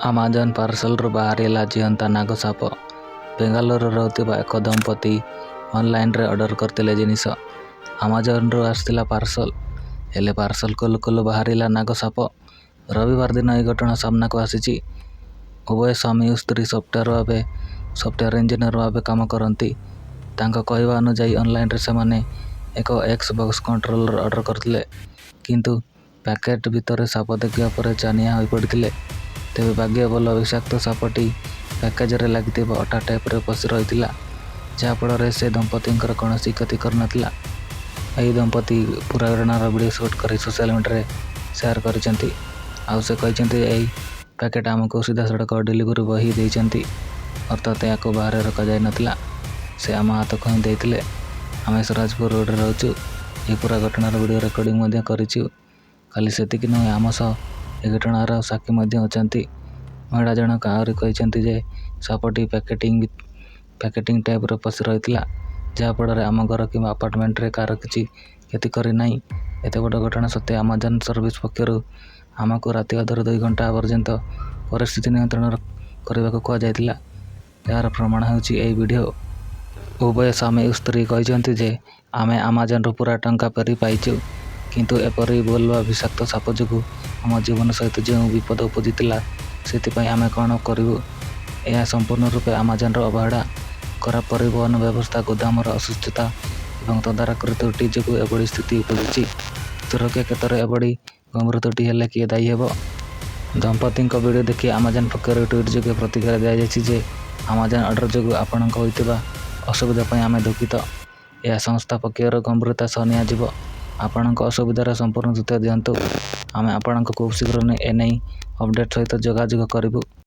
Amazon ପାର୍ସଲରୁ ବାହାରିଲା ଜିଅନ୍ତା ନାଗସାପ। ବେଙ୍ଗାଲୁରୁରେ ରହୁଥିବା ଏକ ଦମ୍ପତି ଅନଲାଇନ୍ରେ ଅର୍ଡ଼ର କରିଥିଲେ ଜିନିଷ। ଆମାଜନରୁ ଆସିଥିଲା ପାର୍ସଲ, ହେଲେ ପାର୍ସଲ ଖୋଲୁ ଖୋଲୁ ବାହାରିଲା ନାଗସାପ। ରବିବାର ଦିନ ଏହି ଘଟଣା ସାମ୍ନାକୁ ଆସିଛି। ଉଭୟ ସ୍ୱାମୀ ଓ ସ୍ତ୍ରୀ ସଫ୍ଟୱେୟାର ଇଞ୍ଜିନିୟର ଭାବେ କାମ କରନ୍ତି। ତାଙ୍କ କହିବା ଅନୁଯାୟୀ ଅନଲାଇନ୍ରେ ସେମାନେ ଏକ ଏକ୍ସବକ୍ସ କଣ୍ଟ୍ରୋଲର ଅର୍ଡ଼ର କରିଥିଲେ, କିନ୍ତୁ ପ୍ୟାକେଟ୍ ଭିତରେ ସାପ ଦେଖିବା ପରେ ଛାନିଆ ହୋଇପଡ଼ିଥିଲେ। ତେବେ ଭାଗ୍ୟ ଭଲ, ବିଷାକ୍ତ ସାପଟି ପ୍ୟାକେଜରେ ଲାଗିଥିବା ଅଟା ଟେପ୍ରେ ପଶି ରହିଥିଲା, ଯାହାଫଳରେ ସେ ଦମ୍ପତିଙ୍କର କୌଣସି କ୍ଷତି କରିନଥିଲା। ଏହି ଦମ୍ପତି ପୁରା ଘଟଣାର ଭିଡ଼ିଓ ସୁଟ୍ କରି ସୋସିଆଲ ମିଡ଼ିଆରେ ସେୟାର କରିଛନ୍ତି। ଆଉ ସେ କହିଛନ୍ତି ଏହି ପ୍ୟାକେଟ୍ ଆମକୁ ସିଧାସଳଖ ଡେଲିଭରି ବୟ ହିଁ ଦେଇଛନ୍ତି, ଅର୍ଥାତ୍ ଏହାକୁ ବାହାରେ ରଖାଯାଇନଥିଲା। ସେ ଆମ ହାତକୁ ହିଁ ଦେଇଥିଲେ। ଆମେ ସରାଜପୁର ରୋଡ଼ରେ ରହୁଛୁ। ଏହି ପୁରା ଘଟଣାର ଭିଡ଼ିଓ ରେକର୍ଡ଼ିଂ ମଧ୍ୟ କରିଛୁ। ଖାଲି ସେତିକି ନୁହେଁ, ଆମ ସହ ଏହି ଘଟଣାର ସାକ୍ଷୀ ମଧ୍ୟ ଅଛନ୍ତି। ମହିଳା ଜଣକ ଆହୁରି କହିଛନ୍ତି ଯେ ସାପଟି ପ୍ୟାକେଟିଂ ଟେପ୍ରେ ପଶି ରହିଥିଲା, ଯାହାଫଳରେ ଆମ ଘର କିମ୍ବା ଆପାର୍ଟମେଣ୍ଟରେ କାହାର କିଛି କ୍ଷତି କରିନାହିଁ। ଏତେ ବଡ଼ ଘଟଣା ସତ୍ତ୍ୱେ ଆମାଜନ ସର୍ଭିସ ପକ୍ଷରୁ ଆମକୁ ରାତି ଅଧରୁ 2 ଘଣ୍ଟା ପର୍ଯ୍ୟନ୍ତ ପରିସ୍ଥିତି ନିୟନ୍ତ୍ରଣ କରିବାକୁ କୁହାଯାଇଥିଲା। ଏହାର ପ୍ରମାଣ ହେଉଛି ଏହି ଭିଡ଼ିଓ। ଉଭୟ ସ୍ୱାମୀ ଓ ସ୍ତ୍ରୀ କହିଛନ୍ତି ଯେ ଆମେ ଆମାଜନରୁ ପୁରା ଟଙ୍କା ଫେରି ପାଇଛୁ, କିନ୍ତୁ ଏପରି ଭୁଲ ବା ବିଷାକ୍ତ ସାପ ଯୋଗୁଁ ଆମ ଜୀବନ ସହିତ ଯେଉଁ ବିପଦ ଉପୁଜିଥିଲା, ସେଥିପାଇଁ ଆମେ କ'ଣ କରିବୁ? ଏହା ସମ୍ପୂର୍ଣ୍ଣ ରୂପେ ଆମାଜନର ଅବହେଳା, ଖରାପ ପରିବହନ ବ୍ୟବସ୍ଥା, ଗୋଦାମର ଅସୁସ୍ଥତା ଏବଂ ତଦାରଖର ତ୍ରୁଟି ଯୋଗୁଁ ଏଭଳି ସ୍ଥିତି ଉପୁଜିଛି। ସୁରକ୍ଷା କ୍ଷେତ୍ରରେ ଏଭଳି ଗମ୍ଭୀର ତ୍ରୁଟି ହେଲେ କିଏ ଦାୟୀ ହେବ? ଦମ୍ପତିଙ୍କ ଭିଡ଼ିଓ ଦେଖି ଆମାଜନ ପକ୍ଷରୁ ଟ୍ୱିଟ୍ ଯୋଗେ ପ୍ରତିକ୍ରିୟା ଦିଆଯାଇଛି ଯେ ଆମାଜନ ଅର୍ଡ଼ର ଯୋଗୁଁ ଆପଣଙ୍କ ହୋଇଥିବା ଅସୁବିଧା ପାଇଁ ଆମେ ଦୁଃଖିତ। ଏହା ସଂସ୍ଥା ପକ୍ଷରୁ ଗମ୍ଭୀରତା ସହ ନିଆଯିବ। ଆପଣଙ୍କ ଅସୁବିଧାର ସମ୍ପୂର୍ଣ୍ଣ ତଥ୍ୟ ଦିଅନ୍ତୁ। ଆମେ ଆପଣଙ୍କୁ ଖୁବ୍ ଶୀଘ୍ର ଏନେଇ ଅପଡେଟ୍ ସହିତ ଯୋଗାଯୋଗ କରିବୁ।